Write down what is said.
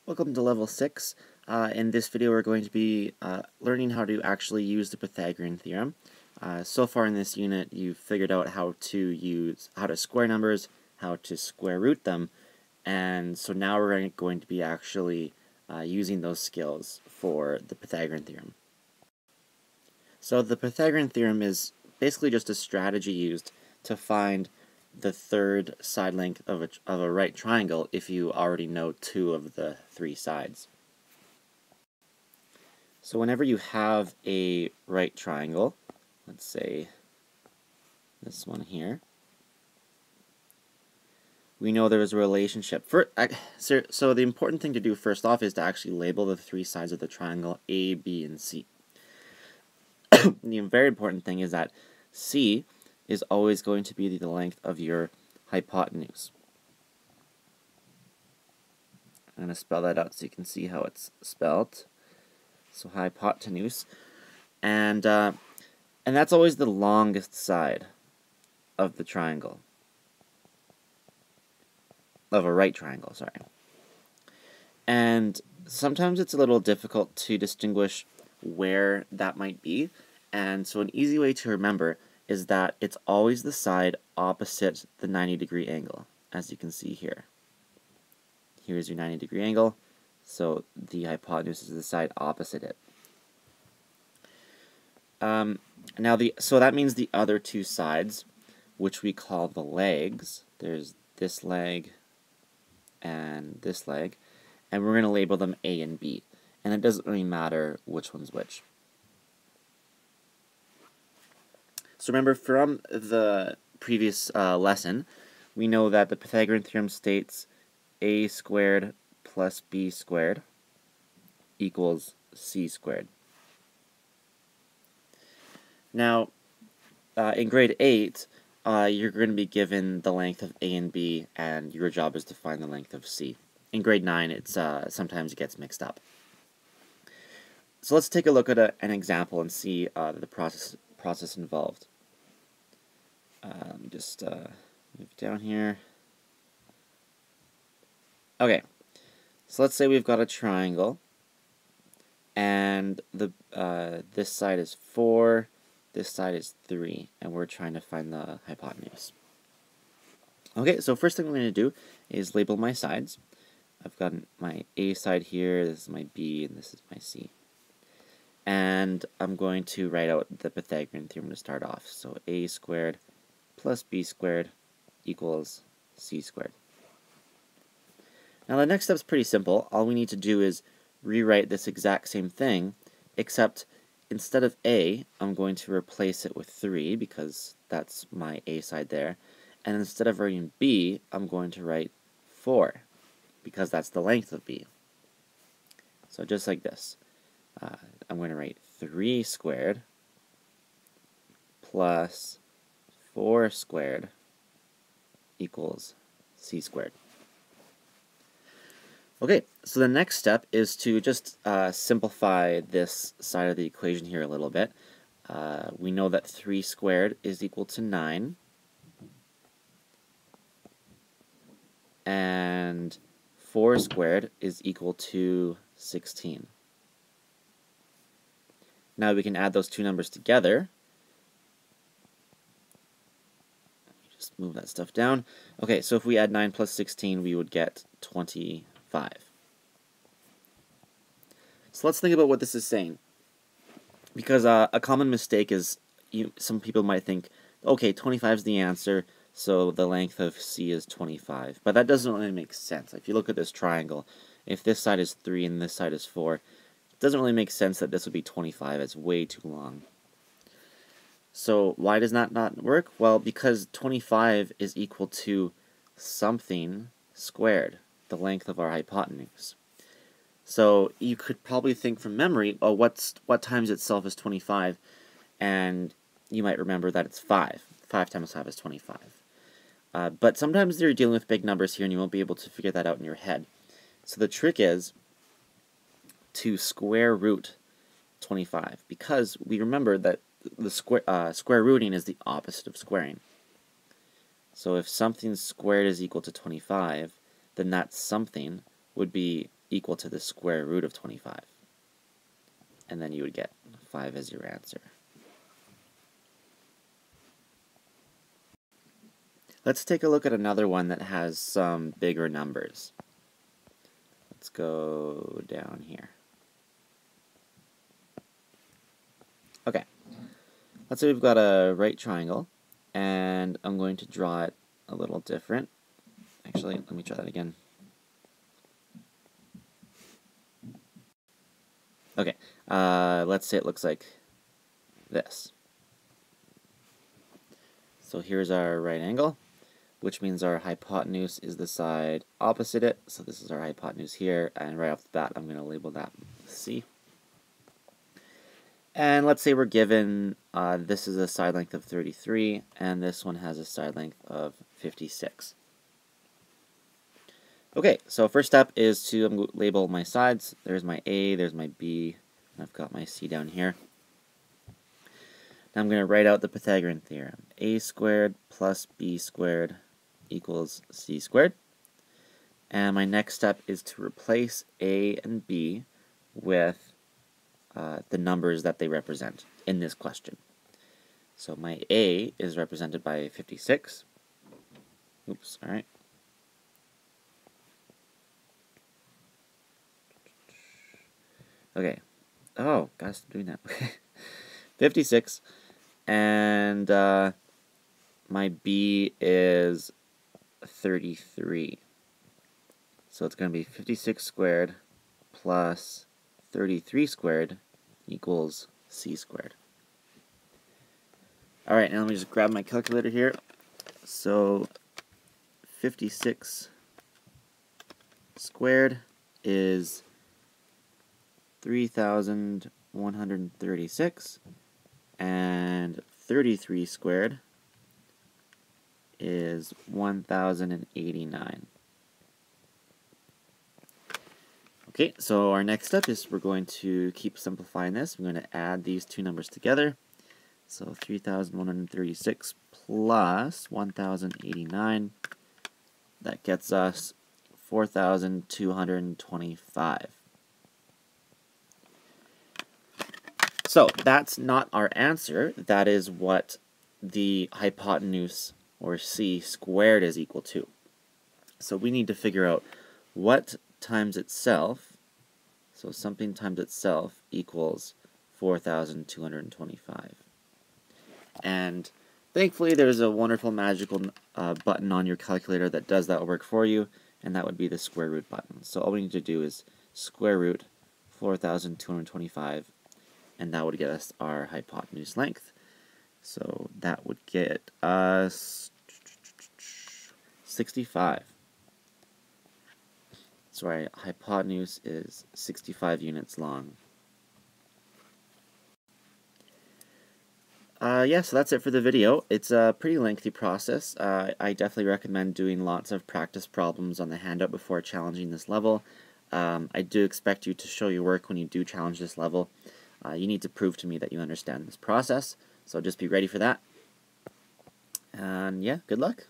Welcome to level 6. In this video we're going to be learning how to actually use the Pythagorean theorem. So far in this unit you've figured out how to square numbers, how to square root them, and so now we're going to be actually using those skills for the Pythagorean theorem. So the Pythagorean theorem is basically just a strategy used to find the third side length of a right triangle if you already know two of the three sides. So whenever you have a right triangle, let's say this one here, we know there is a relationship. So the important thing to do first off is to actually label the three sides of the triangle A, B, and C. The very important thing is that C is always going to be the length of your hypotenuse. I'm going to spell that out so you can see how it's spelled. So hypotenuse, and that's always the longest side of the triangle, of a right triangle, sorry. And sometimes it's a little difficult to distinguish where that might be, and so an easy way to remember is that it's always the side opposite the 90-degree angle, as you can see here. Here's your 90-degree angle, so the hypotenuse is the side opposite it. So that means the other two sides, which we call the legs, there's this leg and this leg, and we're going to label them A and B, and it doesn't really matter which one's which. So remember, from the previous lesson, we know that the Pythagorean theorem states a squared plus b squared equals c squared. Now, in grade 8, you're going to be given the length of A and B, and your job is to find the length of C. In grade 9, sometimes it gets mixed up. So let's take a look at an example and see the process involved. Let me just move down here. Okay, so let's say we've got a triangle, and this side is 4, this side is 3, and we're trying to find the hypotenuse. Okay, so first thing I'm going to do is label my sides. I've got my A side here, this is my B, and this is my C. And I'm going to write out the Pythagorean theorem to start off. So A squared plus B squared equals C squared. Now the next step is pretty simple. All we need to do is rewrite this exact same thing, except instead of A, I'm going to replace it with 3 because that's my A side there. And instead of writing B, I'm going to write 4 because that's the length of B. So just like this. I'm going to write 3 squared plus 4 squared equals C squared. Okay, so the next step is to just simplify this side of the equation here a little bit. We know that 3 squared is equal to 9, and 4 squared is equal to 16. Now we can add those two numbers together. Let me just move that stuff down. Okay, so if we add 9 plus 16, we would get 25. So let's think about what this is saying. Because a common mistake is, some people might think, okay, 25 is the answer, so the length of C is 25. But that doesn't really make sense. If you look at this triangle, if this side is 3 and this side is 4, it doesn't really make sense that this would be 25. It's way too long. So why does that not work? Well, because 25 is equal to something squared, the length of our hypotenuse. So you could probably think from memory, oh, what times itself is 25? And you might remember that it's 5. 5 times 5 is 25. But sometimes you're dealing with big numbers here and you won't be able to figure that out in your head. So the trick is to square root 25, because we remember that the square rooting is the opposite of squaring. So if something squared is equal to 25, then that something would be equal to the square root of 25. And then you would get 5 as your answer. Let's take a look at another one that has some bigger numbers. Let's go down here. Okay, let's say we've got a right triangle, and I'm going to draw it a little different. Actually, let me try that again. Okay, let's say it looks like this. So here's our right angle, which means our hypotenuse is the side opposite it. So this is our hypotenuse here, and right off the bat, I'm going to label that C. And let's say we're given this is a side length of 33, and this one has a side length of 56. Okay, so first step is to label my sides. There's my A, there's my B, and I've got my C down here. Now I'm going to write out the Pythagorean theorem. A squared plus B squared equals C squared. And my next step is to replace A and B with the numbers that they represent in this question. So my A is represented by 56. Oops, alright. Okay. Oh, gotta stop doing that. 56. And my B is 33. So it's going to be 56 squared plus 33 squared equals C squared. Alright, now let me just grab my calculator here. So 56 squared is 3,136, and 33 squared is 1,089. Okay, so our next step is we're going to keep simplifying this. We're going to add these two numbers together. So 3,136 plus 1,089, that gets us 4,225. So that's not our answer. That is what the hypotenuse, or C squared, is equal to. So we need to figure out what times itself, so something times itself, equals 4,225. And thankfully there's a wonderful magical button on your calculator that does that work for you, and that would be the square root button. So all we need to do is square root 4,225, and that would get us our hypotenuse length. So that would get us 65. So our hypotenuse is 65 units long. Yeah, so that's it for the video. It's a pretty lengthy process. I definitely recommend doing lots of practice problems on the handout before challenging this level. I do expect you to show your work when you do challenge this level. You need to prove to me that you understand this process, so just be ready for that. And yeah, good luck.